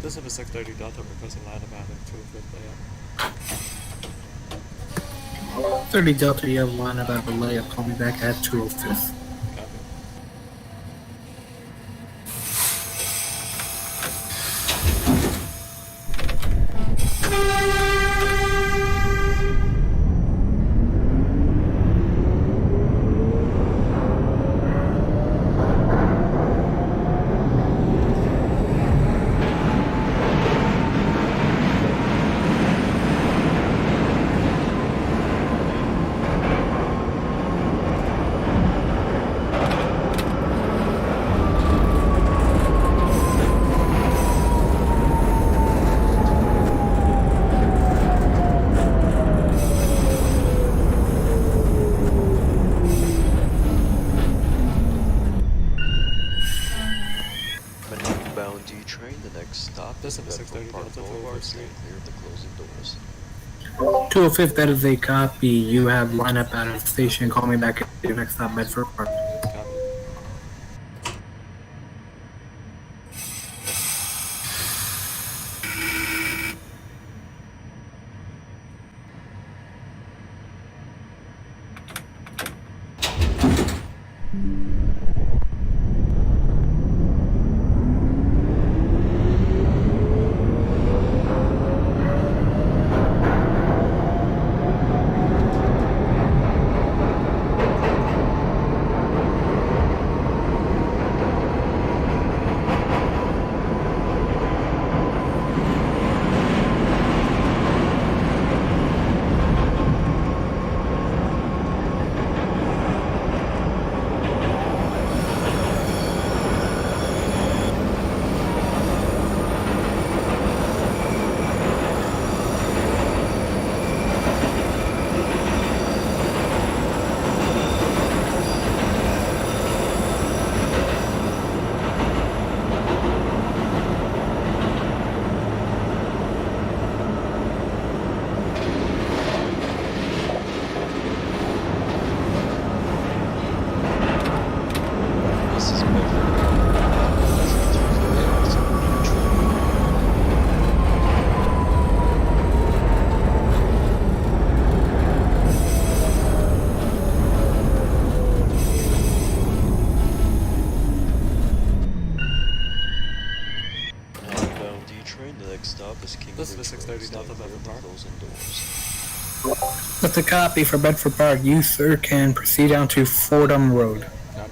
This is a 630 Delta requesting line of Island 205 layout. 30 Delta, you have line about the layup. Call me back at 205th. Copy. This is a 630 Delta Boulevard Street. Clear of the closing doors. 205th, that is a copy. You have lineup out of the station. Call me back at your next stop, Bedford Park. Copy. This is the 630 Delta Bedford Park. That's a copy for Bedford Park. You, sir, can proceed down to Fordham Road. Copy.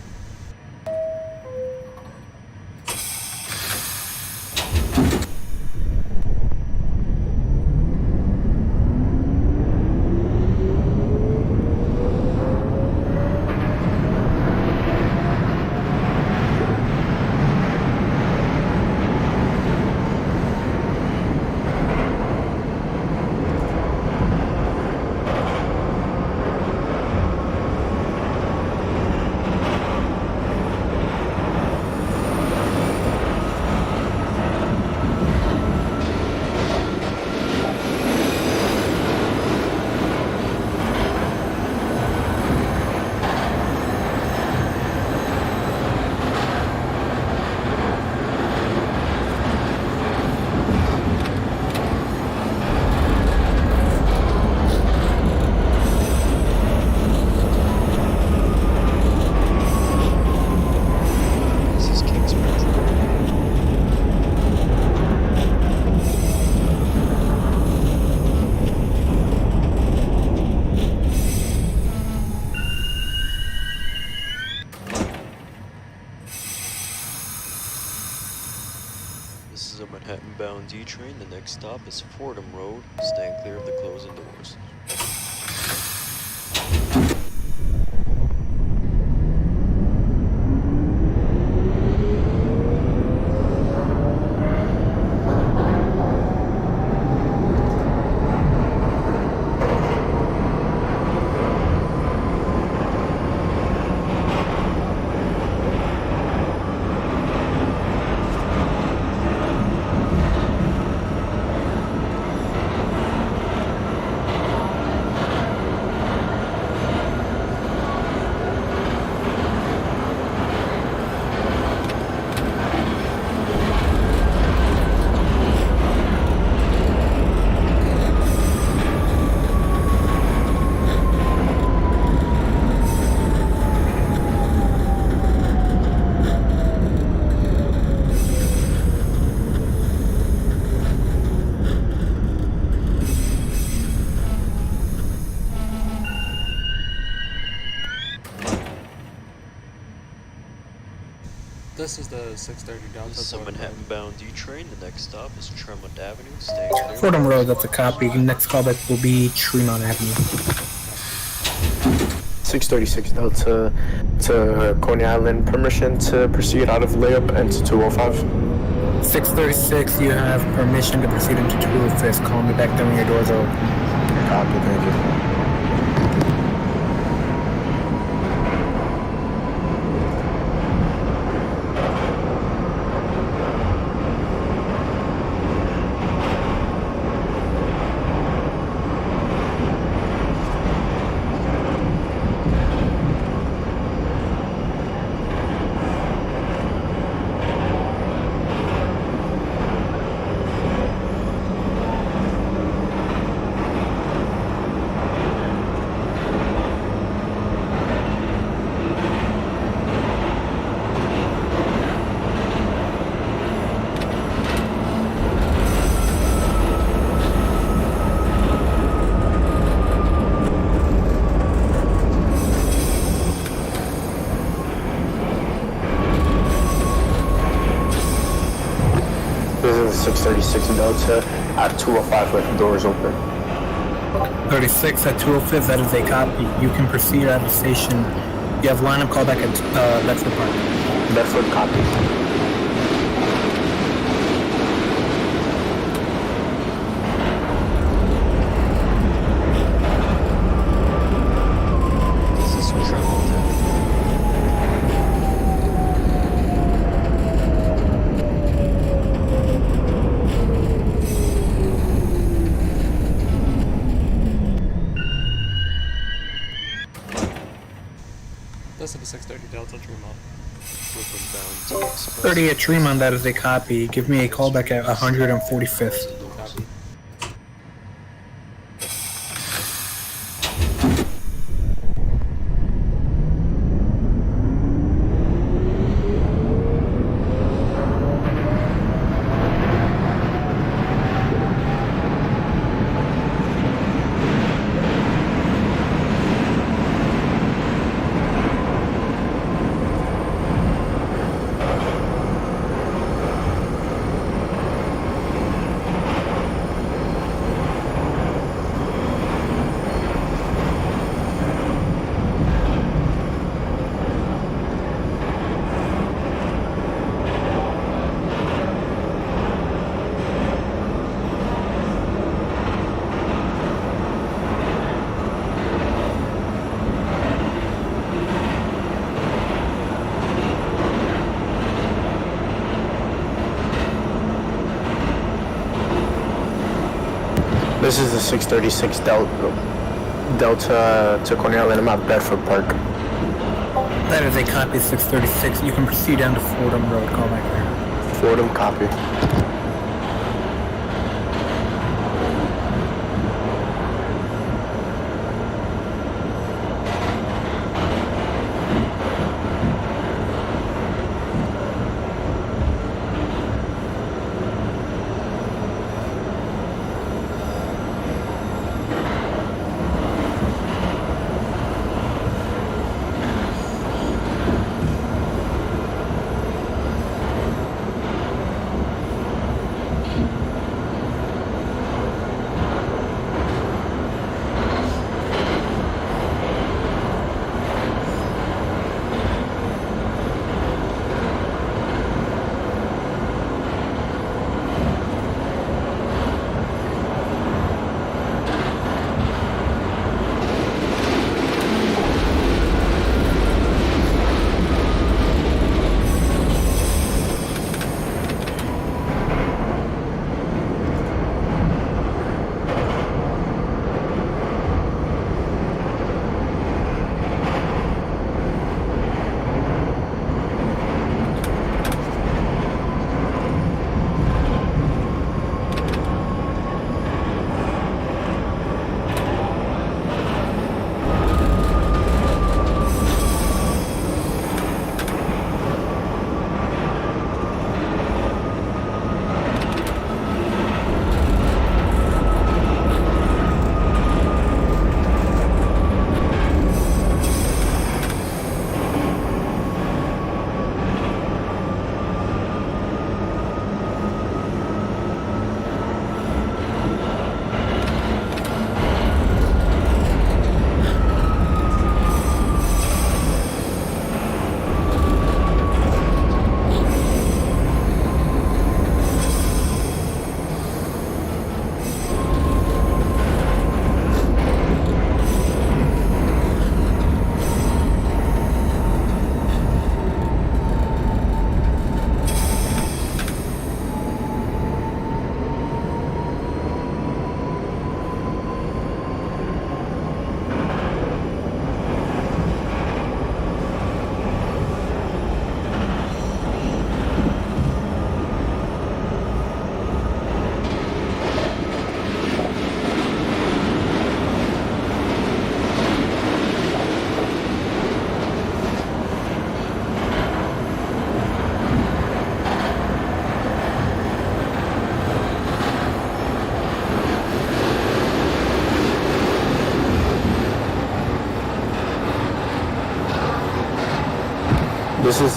This is a Manhattan-bound D train. The next stop is Fordham Road. Stand clear of the closing doors. This is the 630 Delta. This is a Fordham Manhattan Road. bound D train. The next stop is Tremont Avenue. Staying clear. Fordham Road, that's a copy. Next callback will be Tremont Avenue. 636 Delta to Coney Island. Permission to proceed out of layup and to 205. 636, you have permission to proceed into 205. Call me back then when your doors are open. Copy, thank you. This is 636 Delta at 205 with the doors open. 36 at 205, that is a copy. You can proceed out of the station. You have lineup callback at Bedford Park. Bedford, copy. This is Tremont Avenue. This is the 630 Delta Tremont. Brooklyn bound D Express. 30 at Tremont, that is a copy. Give me a callback at 145th. Copy. This is the 636 Delta to Coney Island. I'm at Bedford Park. That is a copy, 636. You can proceed down to Fordham Road. Call back there. Fordham, copy.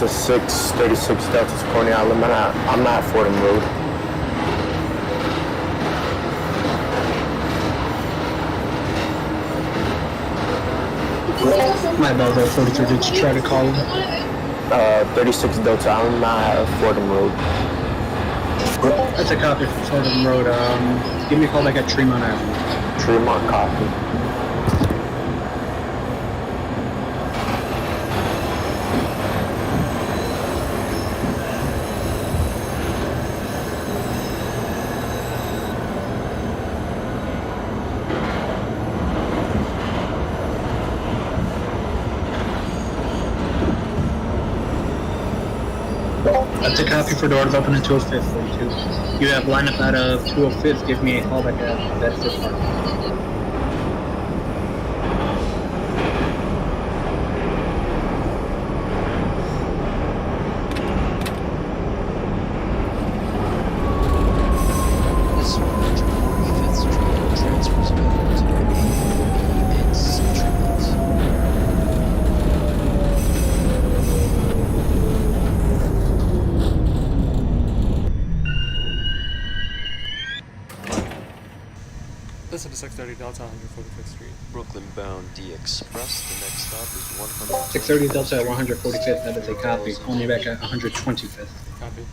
This is 636 Delta to Coney Island. I'm at Fordham Road. My bad, though. 43. Did you try to call him? 36 Delta. I'm at Fordham Road. That's a copy from Fordham Road. Give me a call back at Tremont Avenue. Tremont copy. That's a copy for doors open at 205, 42. You have lineup out of 205. Give me a call back at Bedford Park. This is 145th Street. Transfers available to A, B, and C trains. Listen to 630 Delta on 145th Street. Brooklyn bound D Express. The next stop is 100. 630 Delta at 145th. That is a copy. Call me back at 125th. Copy.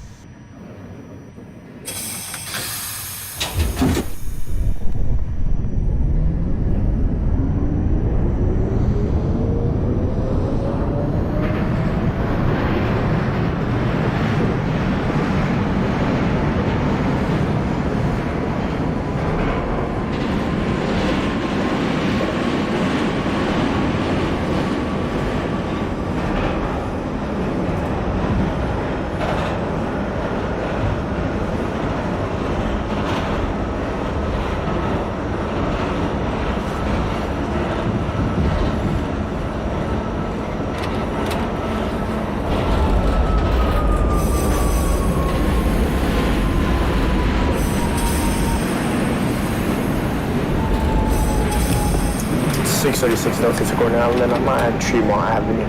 .636 Delta to Coney Island. I'm at Tremont Avenue.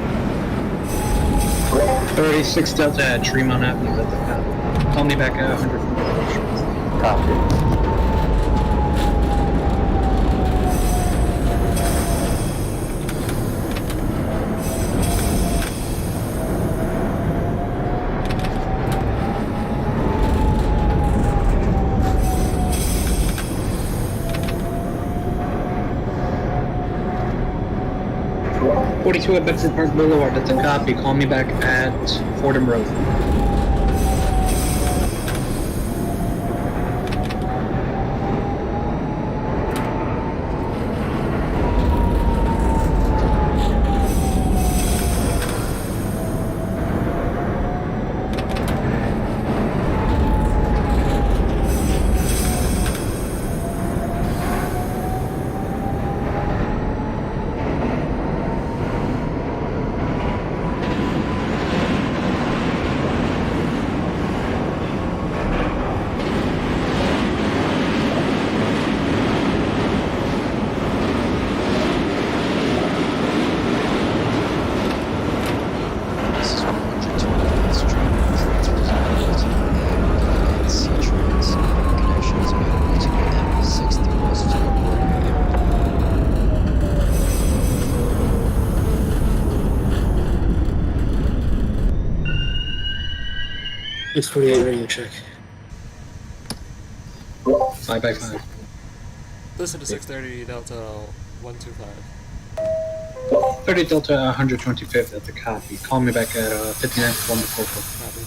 36 Delta at Tremont Avenue. That's a copy. Call me back at 100. Copy. At Bedford Park Boulevard. That's a copy. Call me back at Fordham Road. It's 48 radio check. 5 by 5. Listen to 630 Delta 125. 30 Delta 125th. That's a copy. Call me back at 59 Columbus Circle. Copy.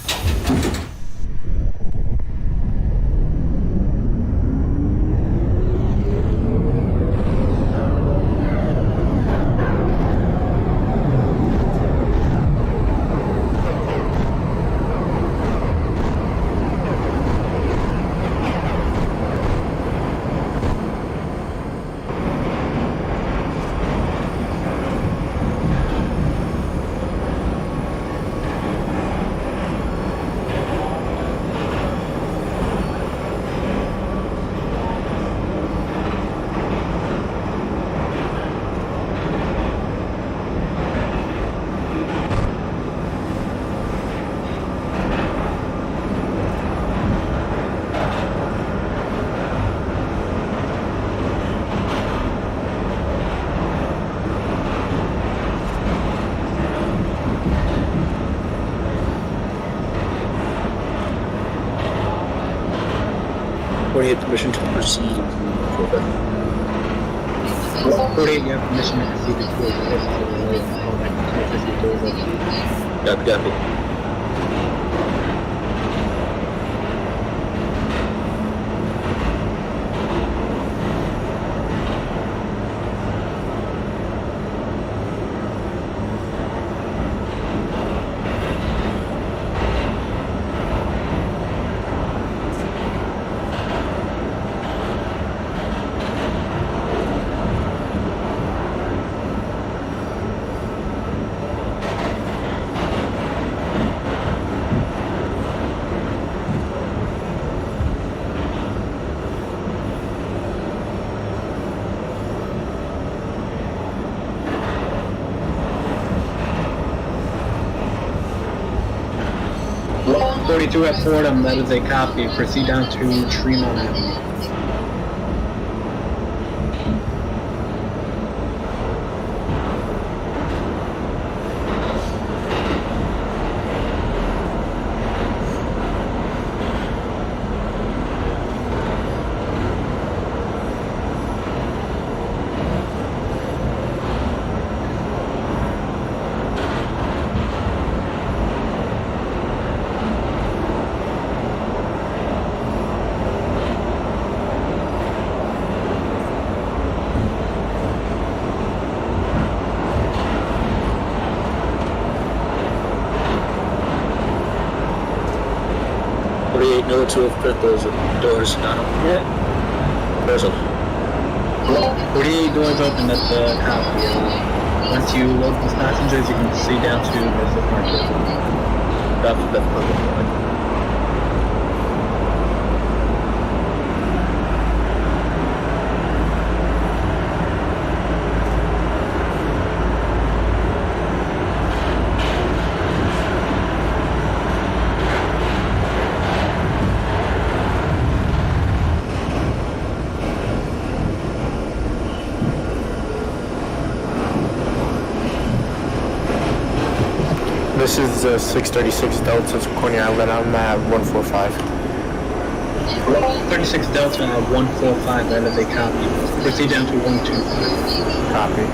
48 permission to proceed. 48, you have permission to proceed to 205. Copy. Well, 42 at Fordham, that is a copy. Proceed down to Tremont Avenue. No to put those doors not open yet. Doors open. 48 doors open, that's the copy. Once you load those passengers, you can proceed down to Bedford Market. Bedford Market. This is 636 Delta to Coney Island. I'm at 145. 36 Delta at 145, that is a copy. Proceed down to 125. Copy.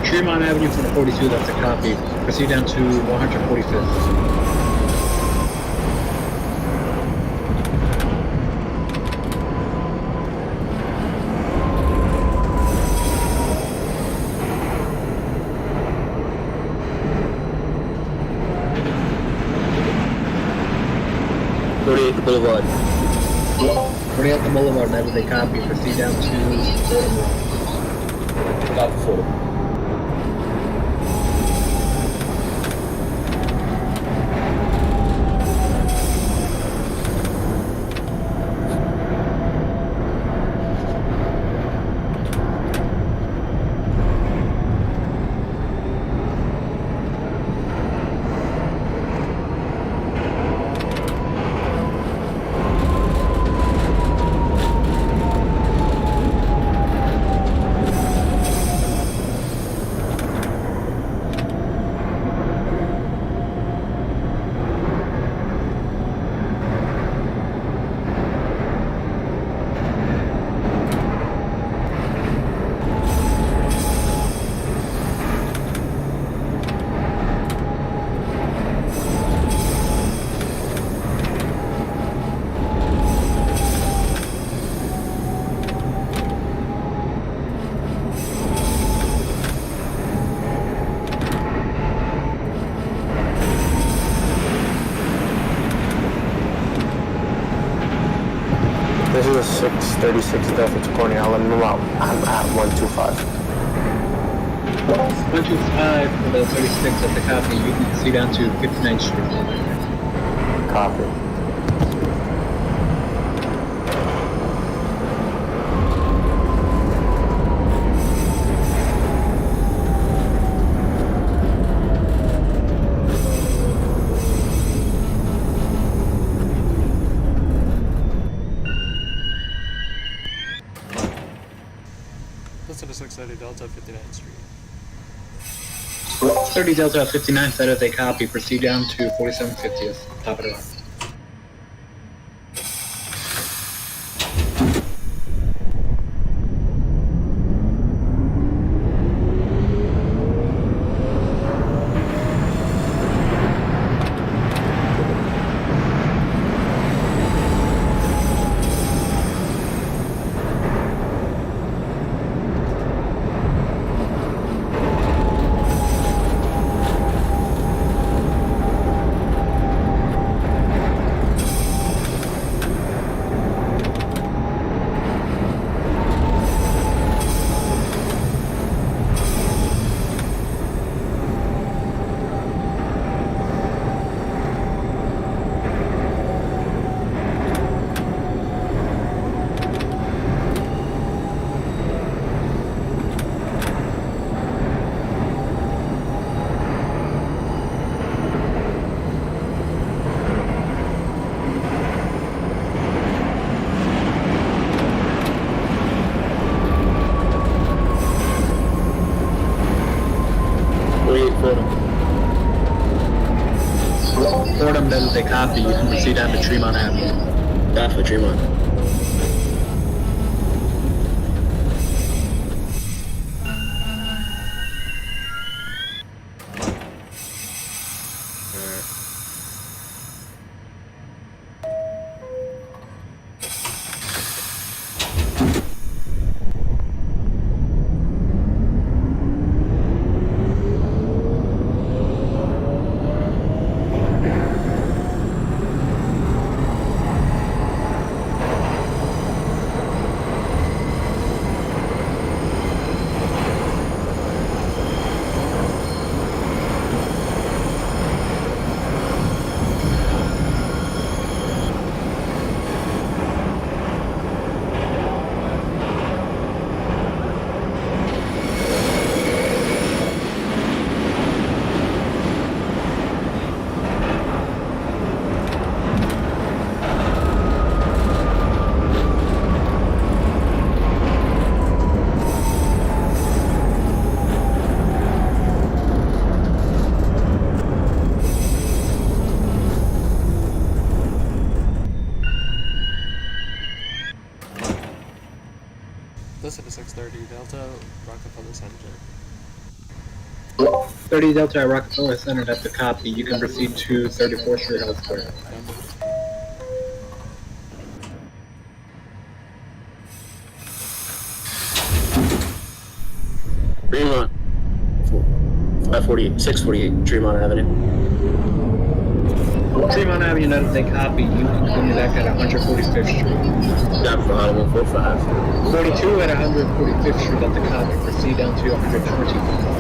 Tremont Avenue for the 42, that's a copy. Proceed down to 145th. Boulevard. 48th Boulevard, that is a copy. Proceed down to Fordham Road. About the photo. This is a 636 Delta to Coney Island. I'm at 125. 125 for the 36 at the copy. You can proceed down to 59th Street. Copy. Listen to 630 Delta 59th Street. 30 Delta 59th, that is a copy. Proceed down to 4750th, top of the run. Fordham, that is a copy. You can proceed down to Tremont Avenue. That for Tremont. Listen to 630 Delta Rockefeller Center. 30 Delta at Rockefeller Center, that's a copy. You can proceed to 34th Street Health Square. Tremont. 548, 648 Tremont Avenue. Tremont Avenue, that is a copy. You can come back at 145th Street. Down for Auto 145. 42 at 145th Street, that's a copy. Proceed down to 120th.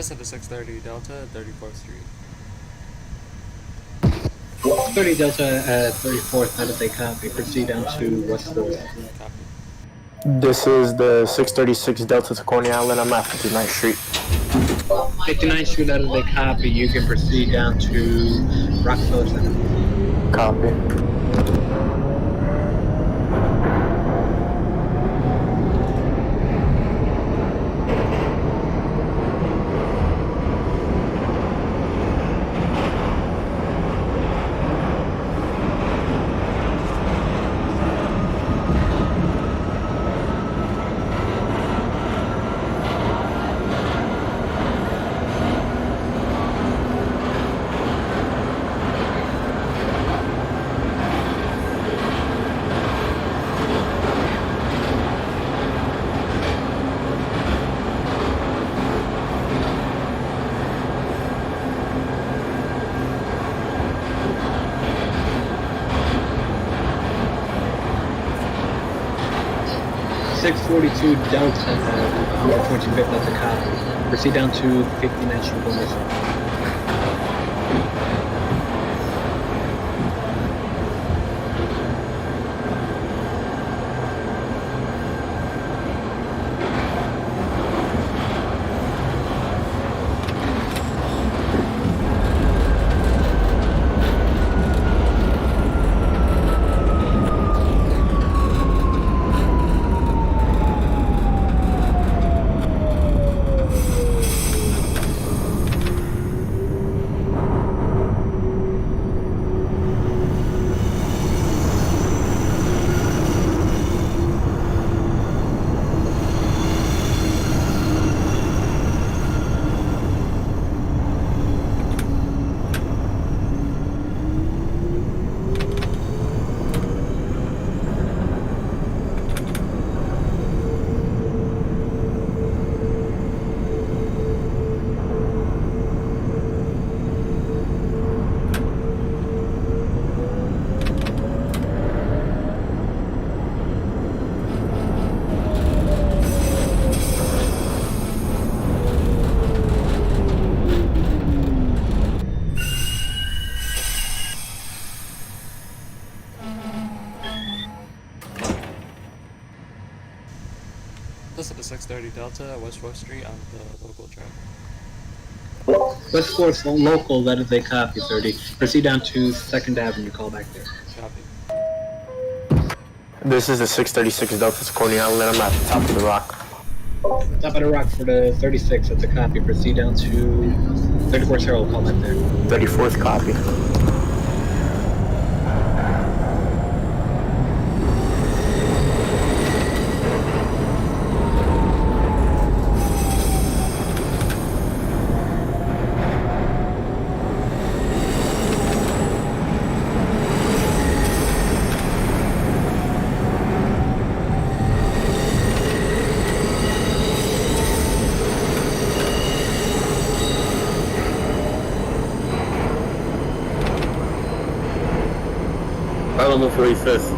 Listen to 630 Delta, 34th Street. 30 Delta at 34th, how did they copy? Proceed down to West 4th. Copy. This is the 636 Delta to Coney Island. I'm at 59th Street. 59th Street, how did they copy? You can proceed down to Rockefeller Center. Copy. .642 Delta at 125th, that's a copy. Proceed down to 59th Street, go missing. Listen to 630 Delta, West 4th Street on the local track. West 4th local, that is a copy, 30. Proceed down to 2nd Avenue, call back there. Copy. This is the 636 Delta to Coney Island. I'm at the top of the rock. Top of the rock for the 36, that's a copy. Proceed down to 34th Herald, call back there. 34th copy. Harlem 45th.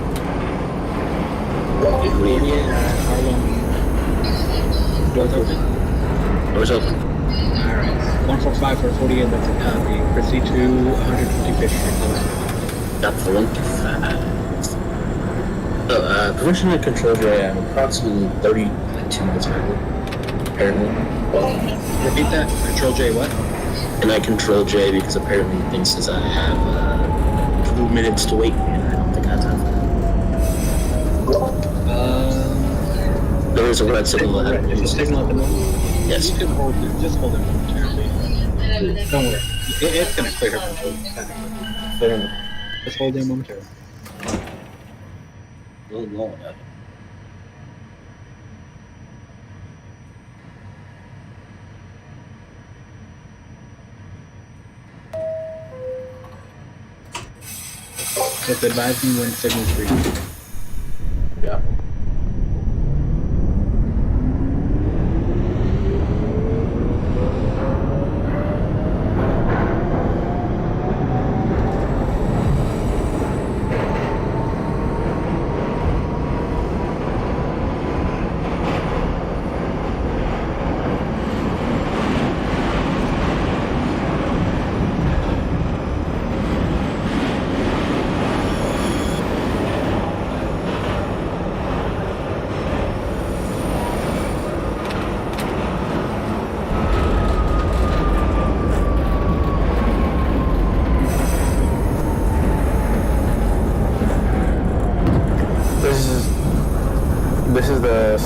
Harlem. Doors open. Doors open. Alright. 145 for 48, that's a copy. Proceed to 155th Street, call back. Got for 155. So, permission to control J, I'm approximately 32 minutes early. Apparently. Repeat that. Control J, what? And I control J because apparently it thinks I have 2 minutes to wait, and I don't think I have time for that. There is a red signal ahead of me. There's a signal at the moment? Yes. You can hold it. Just hold it momentarily. Don't worry. It's gonna clear eventually. Fair enough. Just hold it momentarily. Really long enough. Just advise me when signal's free. Yeah.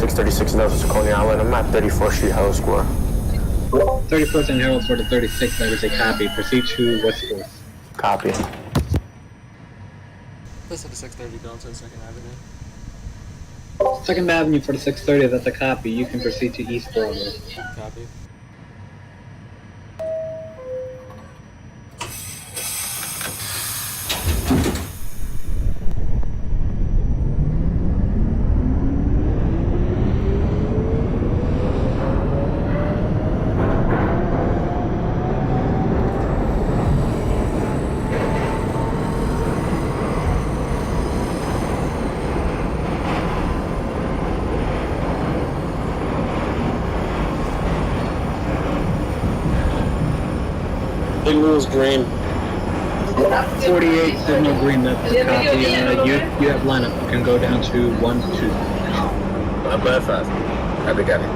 636 Delta to Coney Island. I'm at 34th Street, Herald Square. 31st and Herald Square to 36, that is a copy. Proceed to West 4th. Copy. This is the 630 Delta, 2nd Avenue. 2nd Avenue for the 630, that's a copy. You can proceed to East Broadway. Copy. Signal's green. 48, signal green, that's a copy. You have lineup. You can go down to 1, 2. I'm by 5. Copy, copy.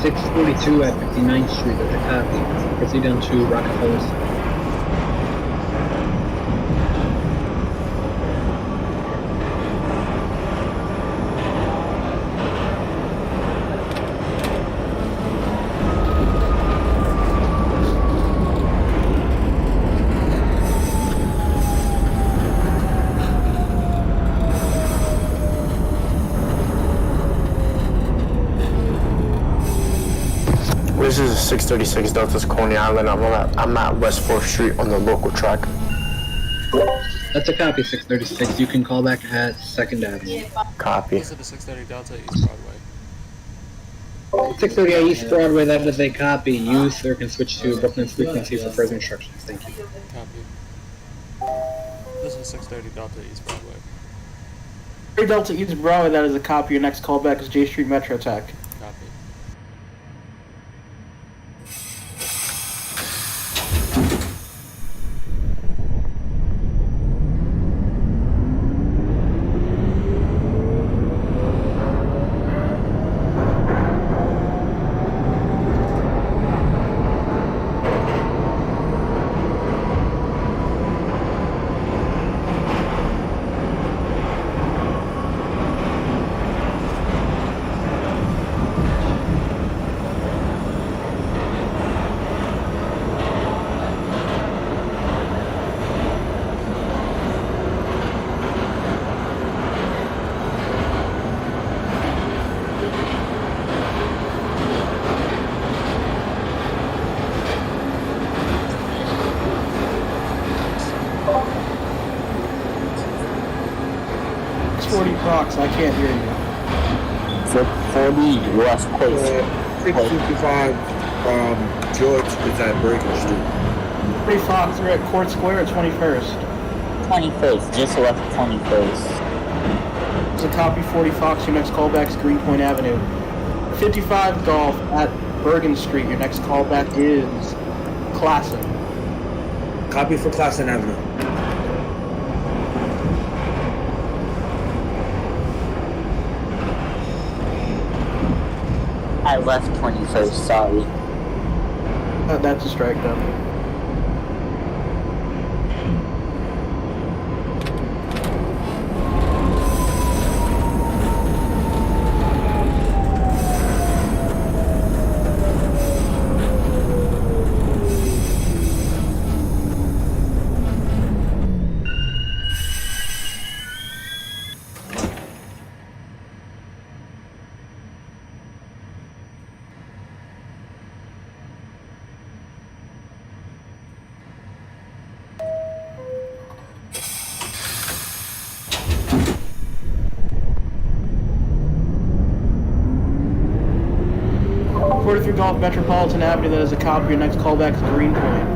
.642 at 59th Street, that's a copy. Proceed down to Rockefeller Center. This is 636 Delta's Coney Island. I'm at West 4th Street on the local track. That's a copy, 636. You can call back at 2nd Avenue. Copy. This is the 630 Delta, East Broadway. 630 East Broadway, that is a copy. Use or can switch to Brooklyn's frequency for further instructions. Thank you. Copy. This is 630 Delta, East Broadway. 3 Delta East Broadway, that is a copy. Your next callback is J Street Metro Tech. Copy. Fox, I can't hear you. 40 West Coast. 655 George is at Bergen Street. 3 Fox, we're at Court Square at 21st. 21st, just left 21st. It's a copy 40 Fox, your next callback is Greenpoint Avenue. 55 Golf at Bergen Street, your next callback is Classen. Copy for Classen Avenue. I left 21st, sorry. That's a strike though. 43 Golf Metropolitan Avenue, that is a copy. Your next callback is Greenpoint.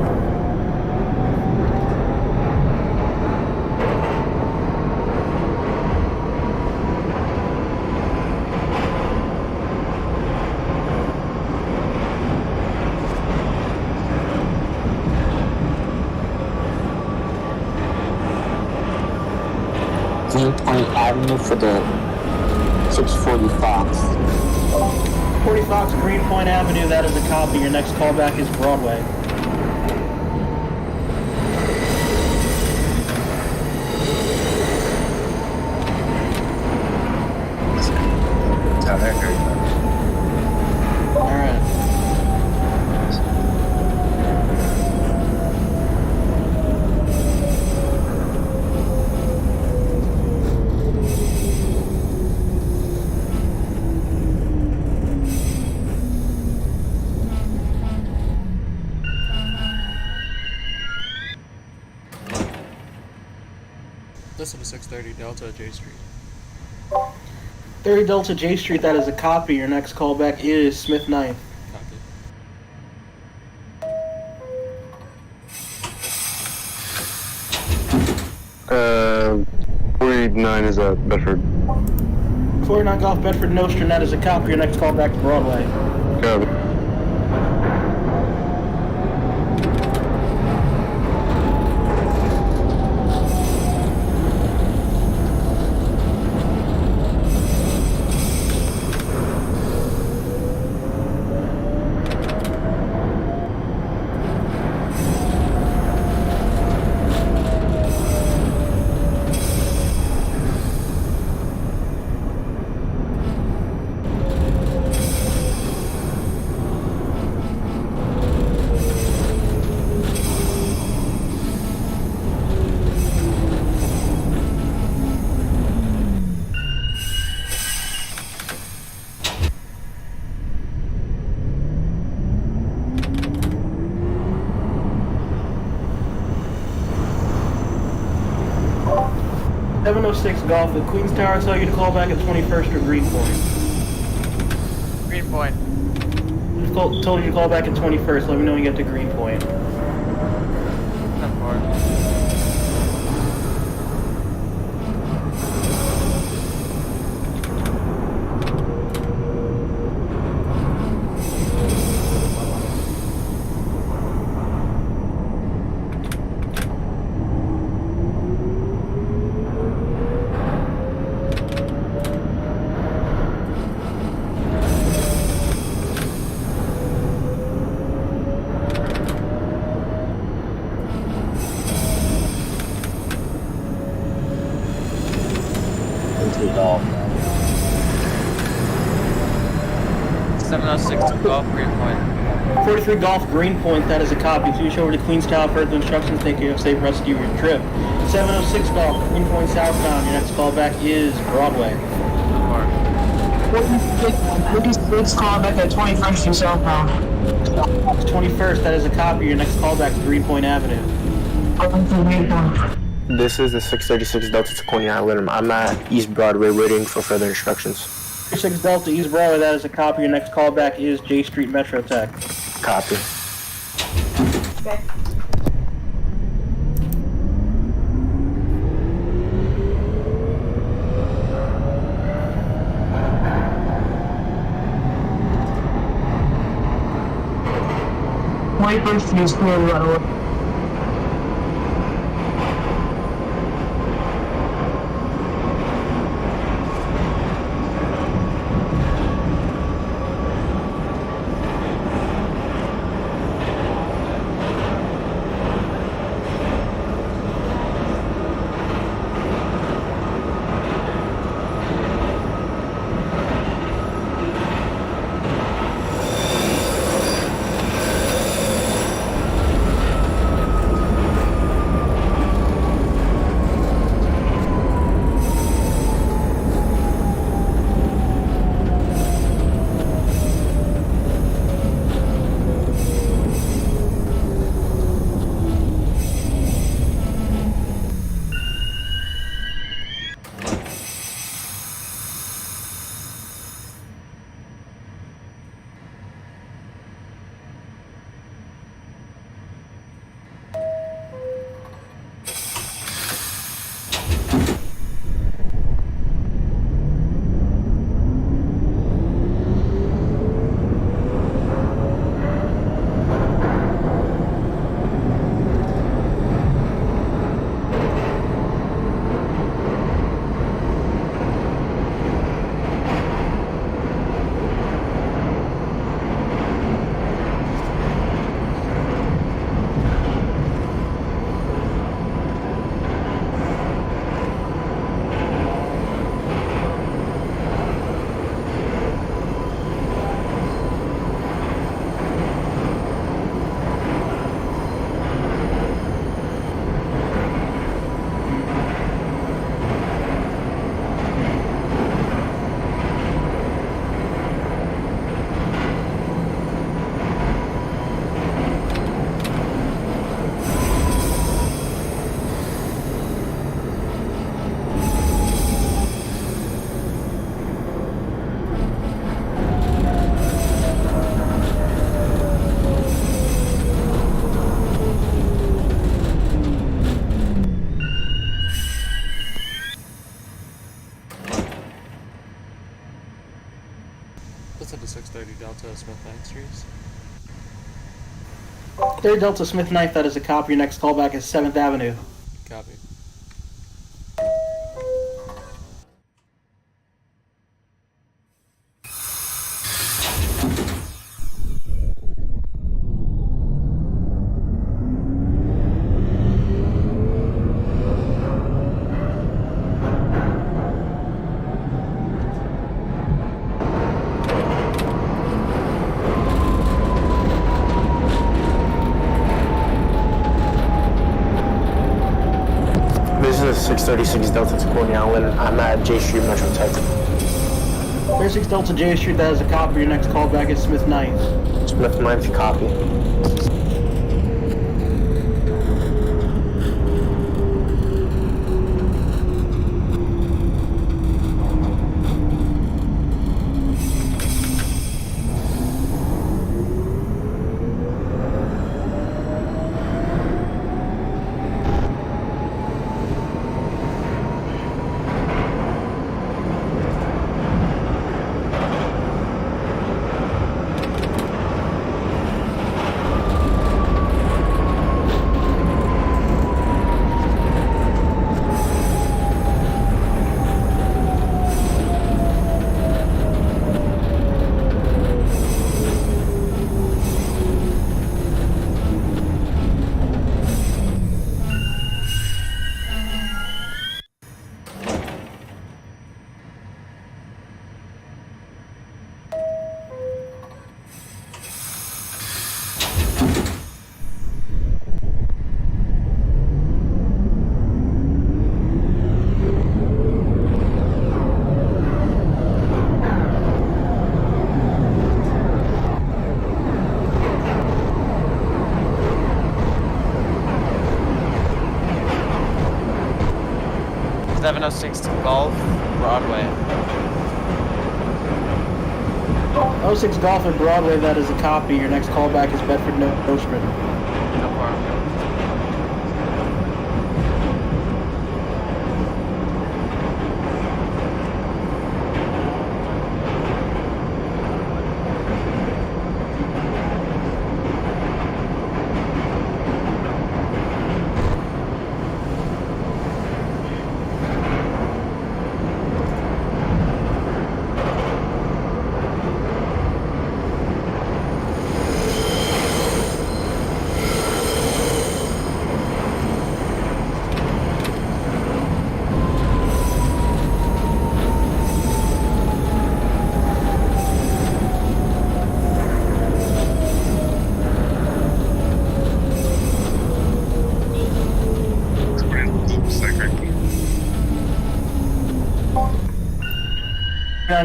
Greenpoint Avenue for the 640 Fox. 40 Fox Greenpoint Avenue, that is a copy. Your next callback is Broadway. Alright. Listen to 630 Delta J Street. 30 Delta J Street, that is a copy. Your next callback is Smith 9th. Copy. Uh, 49 is at Bedford. 49 Golf Bedford Nostrand, that is a copy. Your next callback to Broadway. Copy. Golf with Queens Tower, tell you to call back at 21st or Greenpoint. Greenpoint. Told you to call back at 21st. Let me know when you get to Greenpoint. 10-4. Golf. 706 Golf Greenpoint. 43 Golf Greenpoint, that is a copy. Please show over to Queens Tower for further instructions. Thank you. Have a safe rest of your trip. 706 Golf Greenpoint southbound. Your next callback is Broadway. 46 call back at 21st and southbound. 21st, that is a copy. Your next callback is Greenpoint Avenue. This is the 636 Delta to Coney Island. I'm at East Broadway waiting for further instructions. 6 Delta East Broadway, that is a copy. Your next callback is J Street Metro Tech. Copy. Okay. My person is clear right away. Let's head to 630 Delta Smith 9th Streets. 3rd Delta Smith 9th, that is a copy. Your next callback is 7th Avenue. Copy. This is 636 Delta to Coney Island. I'm at J Street Metro Tech. 36 Delta J Street, that is a copy. Your next callback is Smith 9th. Smith 9th, copy. Golf, Broadway. 06 Golf and Broadway, that is a copy. Your next callback is Bedford Nostrand. No problem.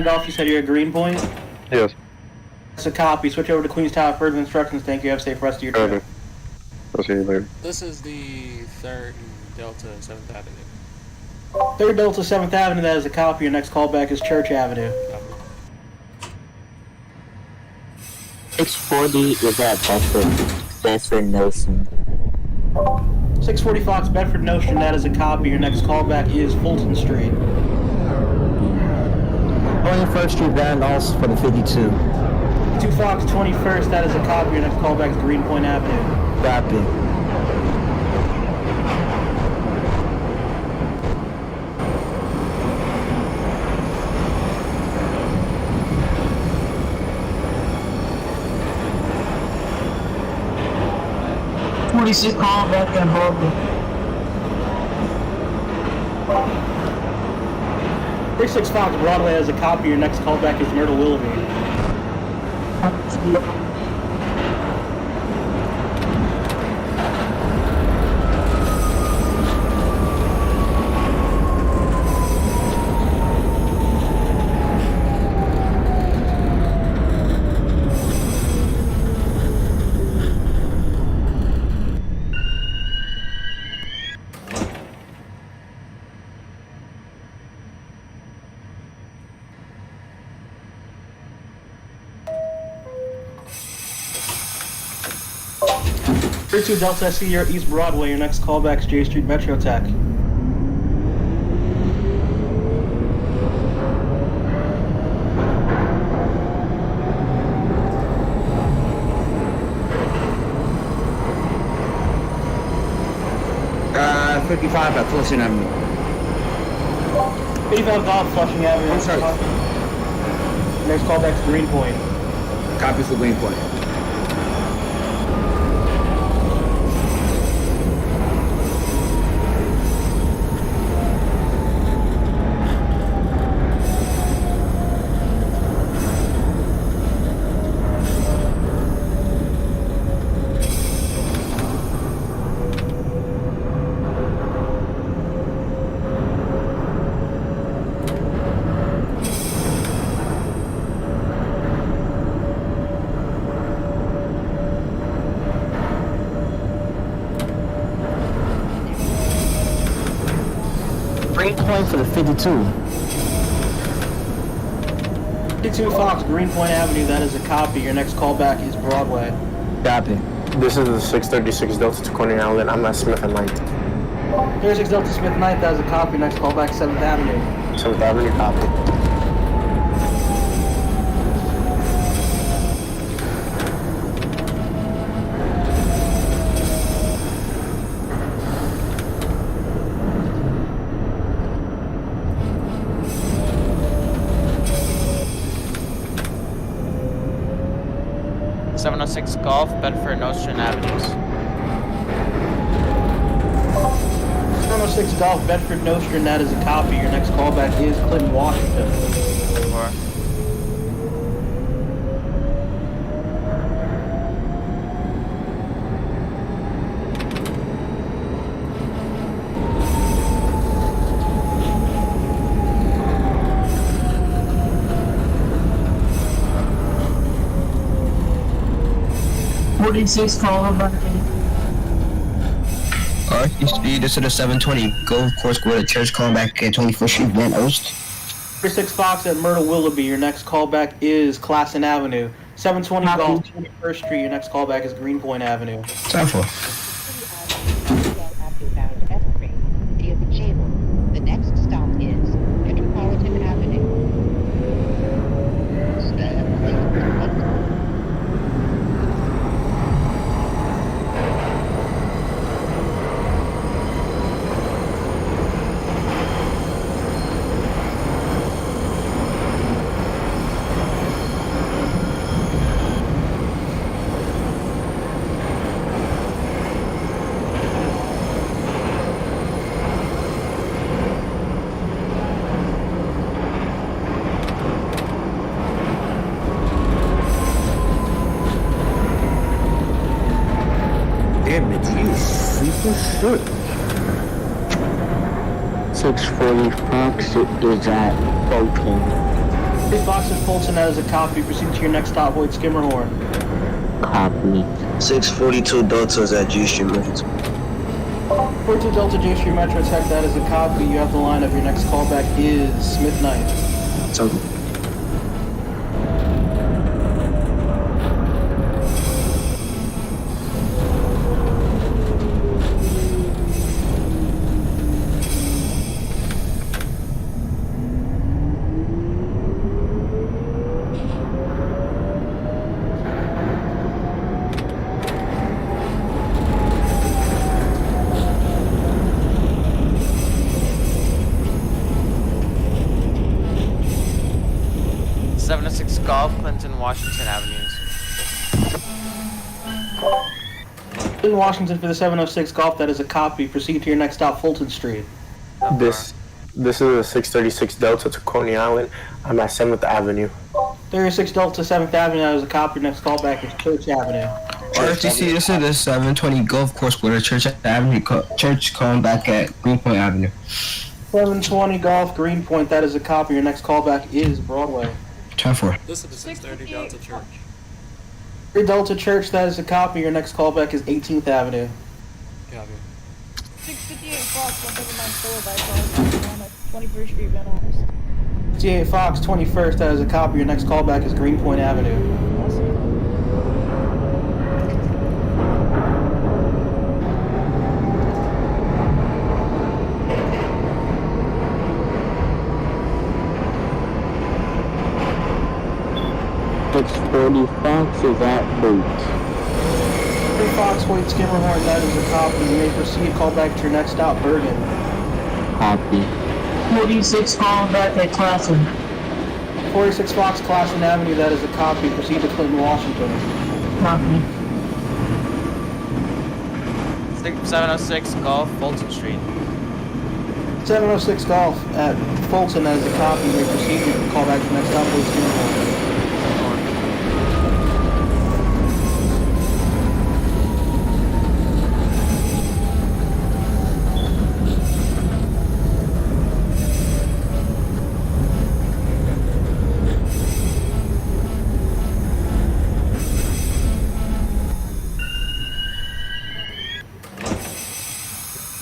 Golf, you said you're at Greenpoint? Yes. That's a copy. Switch over to Queens Tower. Further instructions. Thank you. Have a safe rest of your trip. I'll see you later. This is the 3rd Delta 7th Avenue. 3rd Delta 7th Avenue, that is a copy. Your next callback is Church Avenue. Copy. 640 is at Bedford Notion. 640 Fox Bedford Notion, that is a copy. Your next callback is Fulton Street. Going to 1st Street Van also for the 52. 2 Fox 21st, that is a copy. Your next callback is Greenpoint Avenue. Copy. Call back and Harvard. 36 Fox Broadway has a copy. Your next callback is Myrtle Willoughby. Two Delta SC, you're East Broadway. Your next callback is J Street Metro Tech. 55 at Flushing Avenue. 55 Golf, Flushing Avenue. I'm sorry. Next callback's Greenpoint. Copy for Greenpoint. Greenpoint for the 52. 52 Fox, Greenpoint Avenue, that is a copy. Your next callback is Broadway. Copy. This is the 636 Delta to Coney Island. I'm at Smith and 9th. 36 Delta Smith 9th, that is a copy. Next callback, 7th Avenue. 7th Avenue, copy. .706 Golf, Bedford Nostrand Avenues. 706 Golf, Bedford Nostrand, that is a copy. Your next callback is Clinton, Washington. 4. This is the 720 Golf Course Go to Church calling back at 24th Street, Van Ost. 36 Fox at Myrtle Willoughby. Your next callback is Classen Avenue. 720 Golf, 21st Street. Your next callback is Greenpoint Avenue. Time for. The next stop is Metropolitan Avenue. Damn it, you super shit. 640 Fox is at Fulton. 6 Fox at Fulton, that is a copy. Proceed to your next stop, Void Skimmerhorn. Copy. 642 Delta's at G Street Metro. 42 Delta J Street Metro Tech, that is a copy. You have the lineup. Your next callback is Smith 9th. So, Golf, Clinton, Washington Avenues. In Washington for the 706 Golf, that is a copy. Proceed to your next stop, Fulton Street. This is a 636 Delta to Coney Island. I'm at 7th Avenue. 36 Delta 7th Avenue, that is a copy. Next callback is Church Avenue. RFTC, this is the 720 Golf Course Go to Church Avenue. Church calling back at Greenpoint Avenue. 720 Golf, Greenpoint, that is a copy. Your next callback is Broadway. Time for. This is the 630 Delta Church. 3 Delta Church, that is a copy. Your next callback is 18th Avenue. Copy. 658 Fox, 179 Boulevard, 21st Street, Van Alst. 68 Fox, 21st, that is a copy. Your next callback is Greenpoint Avenue. Awesome. 640 Fox is at Boots. 3 Fox, Hoyt, Skimmerhorn, that is a copy. You may proceed, call back to your next stop, Bergen. Copy. 46 calling back at Classen. 46 Fox, Classen Avenue, that is a copy. Proceed to Clinton, Washington. Copy. 706 Golf, Fulton Street. 706 Golf at Fulton, that is a copy. You may proceed to call back to your next stop, Hoyt, Skimmerhorn.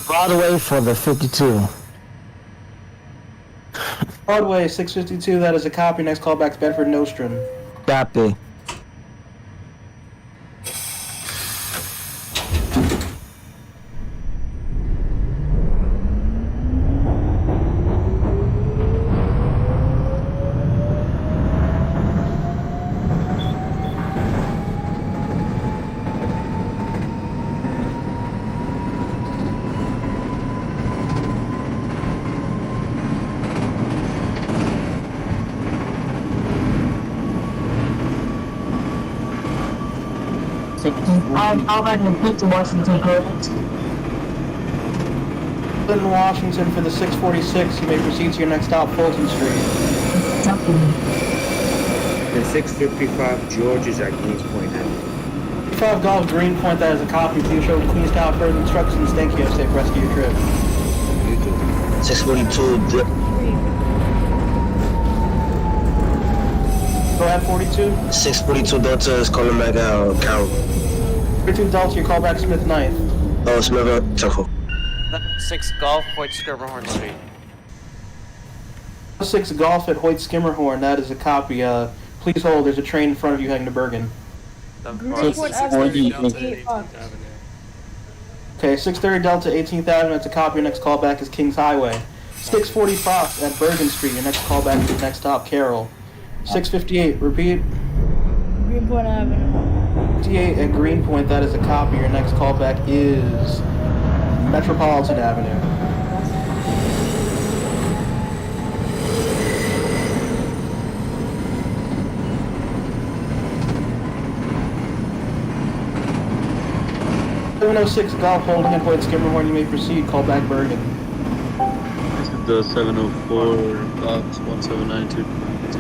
Broadway for the 52. Broadway, 652, that is a copy. Next call back to Bedford Nostrum. Copy. I'll back and put to Washington Coast. Clinton, Washington for the 646. You may proceed to your next stop, Fulton Street. The 655 George is at Queens Point now. 5 Golf Greenpoint, that is a copy. Please show Queenstown further instructions. Thank you. Have a safe rest of your trip. You too. 642. Go ahead, 42. 642 Delta is calling back out. Carol. 42 Delta, your call back Smith Ninth. Oh, Smith, Temple. 6 Golf, Hoyt, Skirmerhorn Street. 6 Golf at Hoyt Skimmerhorn, that is a copy. Please hold, there's a train in front of you heading to Bergen. Greenpoint Avenue, 8 Fox. Okay, 630 Delta, 18th Avenue, that's a copy. Your next call back is Kings Highway. 640 Fox at Bergen Street, your next call back to your next stop, Carroll. 658, repeat. Greenpoint Avenue. 58 at Greenpoint, that is a copy. Your next callback is Metropolitan Avenue. .706 Golf holding at Hoyt Skimmerhorn, you may proceed. Call back Bergen. This is the 704 Fox 1792.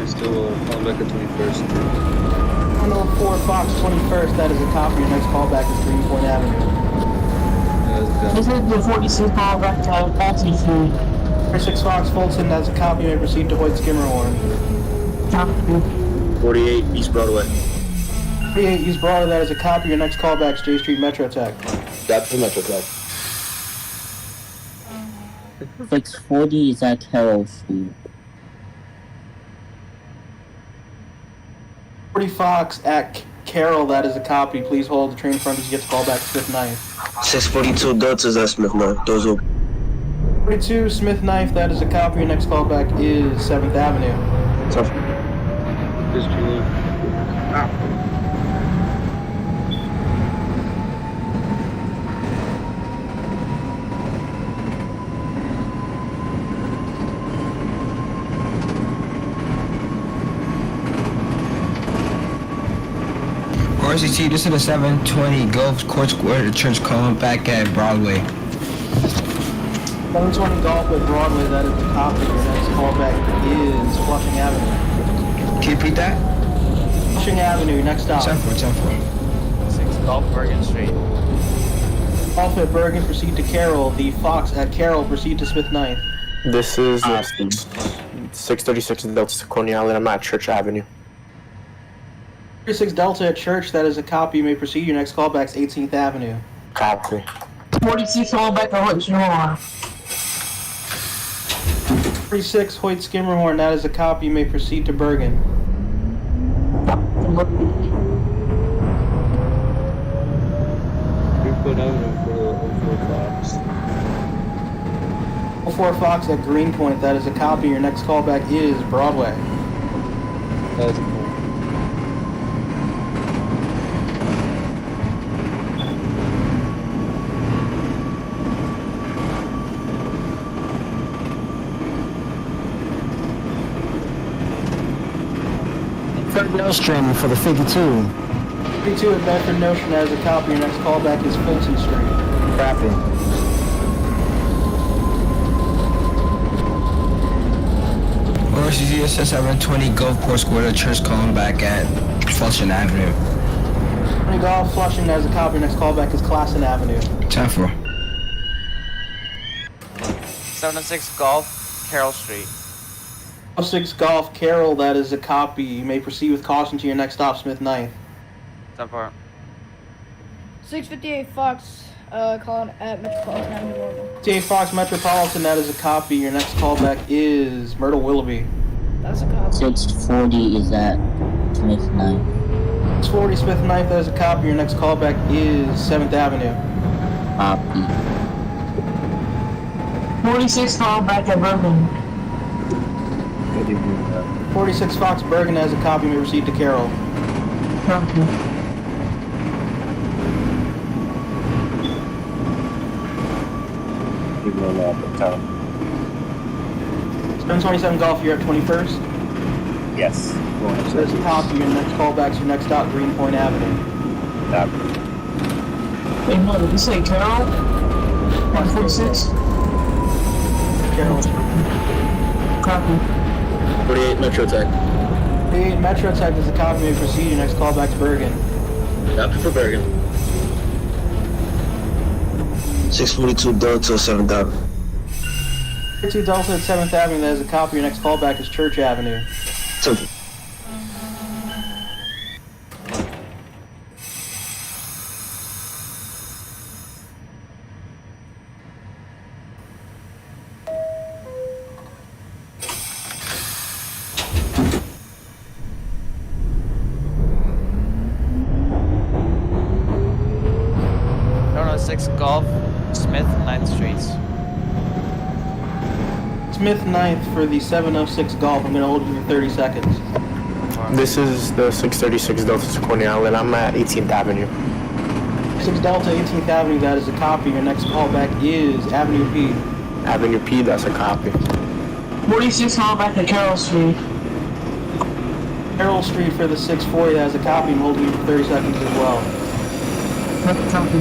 Still call back at 21st. 104 Fox 21st, that is a copy. Your next callback is Greenpoint Avenue. This is the 46 call back to Fulton Street. 46 Fox Fulton, that's a copy. You may proceed to Hoyt Skimmerhorn. Copy. 48 East Broadway. 48 East Broadway, that is a copy. Your next callback is J Street Metro Tech. That's the Metro Tech. 640 is at Carroll Street. 40 Fox at Carroll, that is a copy. Please hold the train in front of you. Gets called back to Smith Knife. 642 Delta is at Smith Knife. Those are 42 Smith Knife, that is a copy. Your next callback is 7th Avenue. tough. This Julie. RCT, this is the 720 Gulf Court Square, the church calling back at Broadway. 720 Golf at Broadway, that is the copy. Your next callback is Flushing Avenue. Can you repeat that? Flushing Avenue, your next stop. 10-4. 6 Golf, Bergen Street. Golf at Bergen, proceed to Carroll. The Fox at Carroll, proceed to Smith Ninth. This is 636 Delta to Coney Island. I'm at Church Avenue. 36 Delta at Church, that is a copy. You may proceed. Your next callback is 18th Avenue. Copy. 46 call back to Hoyt Skimmerhorn. 36 Hoyt Skimmerhorn, that is a copy. You may proceed to Bergen. Greenpoint Avenue for the 04 Fox. 04 Fox at Greenpoint, that is a copy. Your next callback is Broadway. Nostrum for the 52. 52 at Bedford Notion, that is a copy. Your next callback is Fulton Street. Copy. RCC 720 Gulf Course Square to Church calling back at Flushing Avenue. 20 Golf Flushing, that is a copy. Your next callback is Classen Avenue. 10-4. 706 Golf, Carroll Street. 06 Golf Carroll, that is a copy. You may proceed with caution to your next stop, Smith 9th. 10-4. 658 Fox, calling at Metropolitan Avenue Normal. 58 Fox Metropolitan, that is a copy. Your next callback is Myrtle Willoughby. That's a copy. 640 is at Smith 9. 640 Smith 9th, that is a copy. Your next callback is 7th Avenue. Copy. 46 call back at Bergen. 46 Fox Bergen, that is a copy. You may proceed to Carroll. Copy. Give me a lot of time. 727 Golf, you're at 21st. Yes. So that's a copy. Your next callback's your next stop, Greenpoint Avenue. Wait, no, did you say Carroll? 146? Carroll. Copy. 48 Metro Tech. 48 Metro Tech is a copy. You may proceed. Your next callback's Bergen. Copy for Bergen. 642 Delta 7th Avenue. 42 Delta at 7th Avenue, that is a copy. Your next callback is Church Avenue. Something. No, 6 Golf, Smith, 9th Streets. Smith 9th for the 706 Golf. I'm going to hold you for 30 seconds. This is the 636 Delta to Coney Island. I'm at 18th Avenue. 6 Delta, 18th Avenue, that is a copy. Your next callback is Avenue P. Avenue P, that's a copy. 46 call back at Carroll Street. Carroll Street for the 640, that is a copy. I'm holding you for 30 seconds as well. Copy.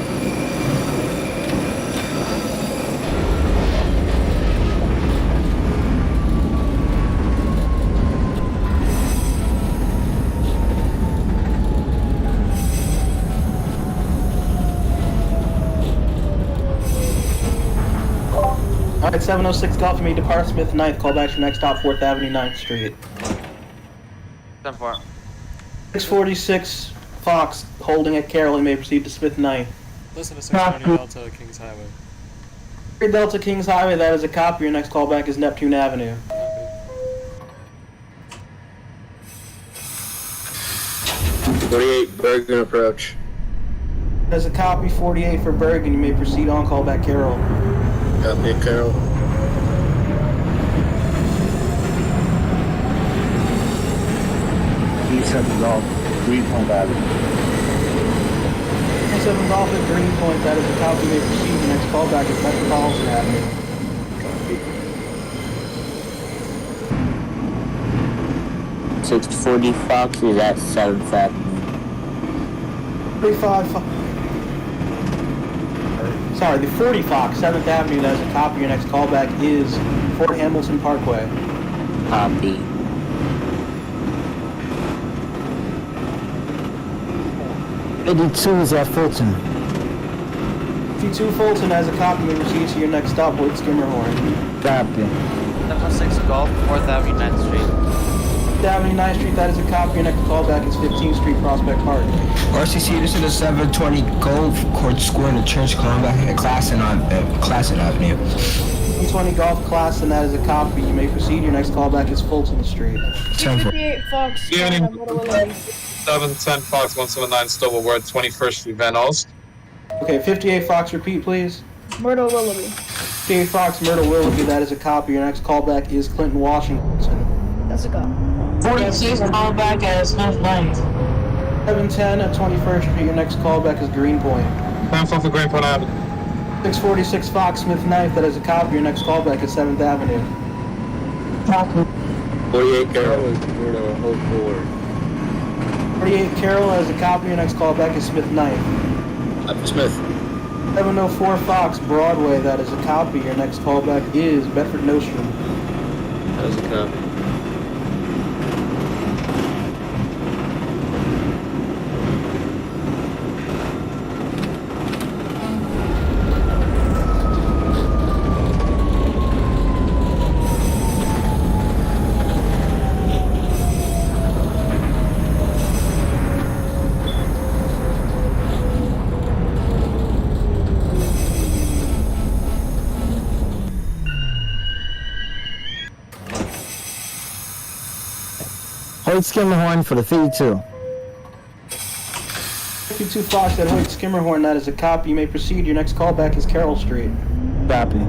Alright, 706 Golf, you may depart Smith 9th. Call back to your next stop, 4th Avenue, 9th Street. 10-4. 646 Fox, holding at Carroll, you may proceed to Smith 9th. Listen to 620 Delta Kings Highway. 3 Delta Kings Highway, that is a copy. Your next callback is Neptune Avenue. Copy. 48 Bergen approach. That is a copy. 48 for Bergen, you may proceed on callback Carroll. Copy, Carroll. E7 Golf, Greenpoint Avenue. 7 Golf at Greenpoint, that is a copy. You may proceed. The next callback is Metropolitan Avenue. 640 Fox is at 7th Avenue. 35 Sorry, the 40 Fox, 7th Avenue, that is a copy. Your next callback is Fort Hamilton Parkway. Copy. Is at Fulton. 52 Fulton has a copy. You may proceed to your next stop, Wood Skimmerhorn. Copy. 706 Golf, 4th Avenue, 9th Street. 5th Avenue, 9th Street, that is a copy. Your next callback is 15th Street, Prospect Park. RCC, this is the 720 Gulf Court Square in the Church calling back at Classen Avenue. 20 Golf Class, and that is a copy. You may proceed. Your next callback is Fulton Street. 658 Fox, calling at Myrtle Willoughby. 710 Fox 179 Stobleworth, 21st Street, Van Alst. Okay, 58 Fox, repeat, please. Myrtle Willoughby. 58 Fox, Myrtle Willoughby, that is a copy. Your next callback is Clinton, Washington. That's a copy. 46 call back at Smith 9th. 710 at 21st Street. Your next callback is Greenpoint. 10-4 for Greenpoint Avenue. 646 Fox, Smith 9th, that is a copy. Your next callback is 7th Avenue. Copy. 48 Carroll. 48 Carroll has a copy. Your next callback is Smith 9th. Smith. 704 Fox, Broadway, that is a copy. Your next callback is Bedford Nostrum. That is a copy. Hoyt Skimmerhorn for the 52. 52 Fox at Hoyt Skimmerhorn, that is a copy. You may proceed. Your next callback is Carroll Street. Copy.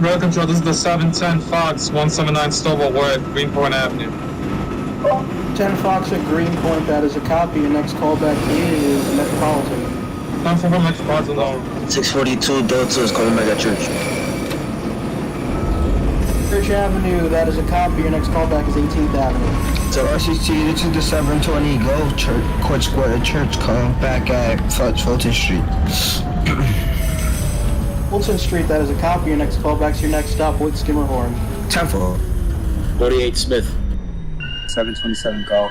Road control, this is the 710 Fox, 179 Stovall Ward, Greenpoint Avenue. 10 Fox at Greenpoint, that is a copy. Your next callback is Metropolitan. Time for Metropolitan Low. 642 Delta is coming back at church. Church Avenue, that is a copy. Your next callback is 18th Avenue. So RCT, this is the 720 Gulf Church, Court Square Church, calling back at Fulton Street. Fulton Street, that is a copy. Your next callback's your next stop, Hoyt Skimmerhorn. 10-4. 48 Smith. 727 Golf.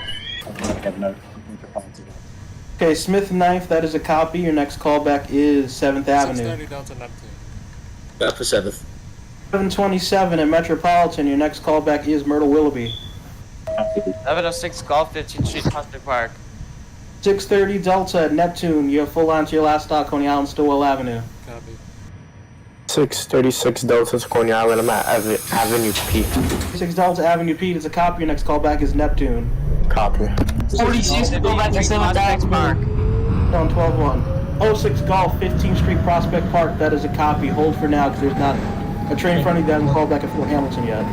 Okay, Smith 9th, that is a copy. Your next callback is 7th Avenue. 630 Delta Neptune. Back for 7th. 727 at Metropolitan. Your next callback is Myrtle Willoughby. 706 Golf, 15th Street, Prospect Park. 630 Delta at Neptune. You have full line to your last stop, Coney Island, Stillwell Avenue. Copy. 636 Delta to Coney Island. I'm at Avenue P. 6 Delta Avenue P is a copy. Your next callback is Neptune. Copy. 46 to go back to 7th Park. On 12-1. 06 Golf, 15th Street, Prospect Park. That is a copy. Hold for now because there's not a train in front of you that hasn't called back at Fort Hamilton yet.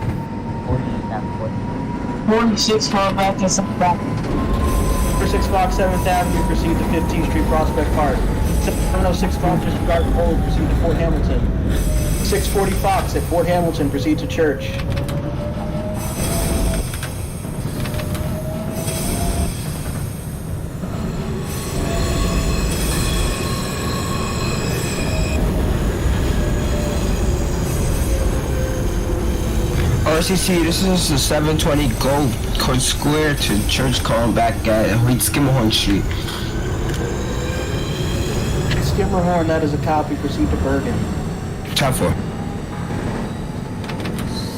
46 call back to 7th Avenue. 6 Fox, 7th Avenue, proceed to 15th Street, Prospect Park. 706 Fox, disregard and hold, proceed to Fort Hamilton. 640 Fox at Fort Hamilton, proceed to Church. RCC, this is the 720 Gold Court Square to Church, calling back at Hoyt Skimmerhorn Street. Skimmerhorn, that is a copy, proceed to Bergen. Time for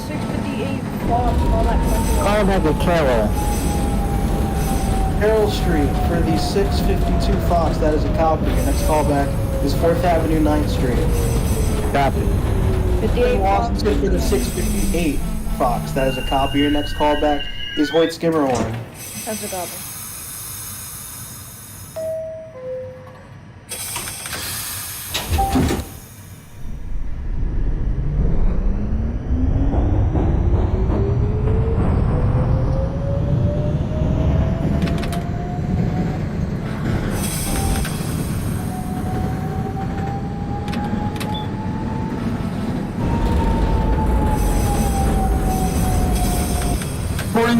658 Fox, all that country. Call back at Carroll. Carroll Street for the 652 Fox, that is a copy. Your next callback is 4th Avenue, 9th Street. Copy. 58 Fox. Washington for the 658 Fox, that is a copy. Your next callback is Hoyt Skimmerhorn. That's a copy.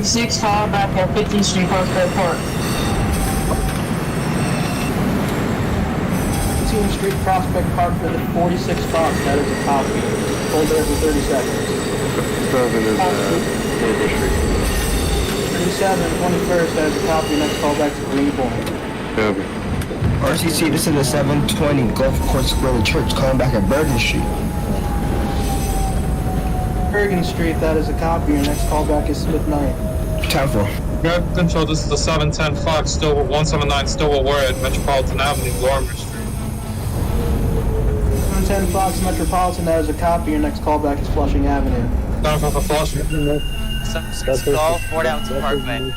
Six call back at 15th Street, Prospect Park. 15th Street, Prospect Park for the 46 Fox, that is a copy. Hold there for 30 seconds. 37, 21st, that is a copy. Next callback to Greenpoint. RCC, this is the 720 Gulf Court Square Church, calling back at Bergen Street. Bergen Street, that is a copy. Your next callback is Smith 9th. Time for Good control, this is the 710 Fox, Stillwell, 179 Stillwell Word, Metropolitan Avenue, Lorimer Street. 710 Fox Metropolitan, that is a copy. Your next callback is Flushing Avenue. Down for Flushing. 76 Golf, 4 down to Parkway.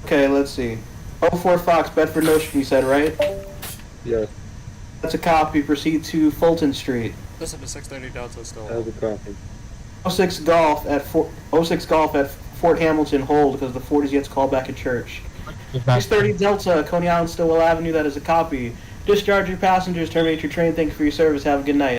Okay, let's see. 04 Fox, Bedford Notion, you said, right? Yes. That's a copy. Proceed to Fulton Street. Listen to 630 Delta still. That was a copy. 06 Golf at 06 Golf at Fort Hamilton, hold, because the Fort is yet to call back at church. 630 Delta, Coney Island, Stillwell Avenue, that is a copy. Discharge your passengers, terminate your train. Thank you for your service. Have a good night.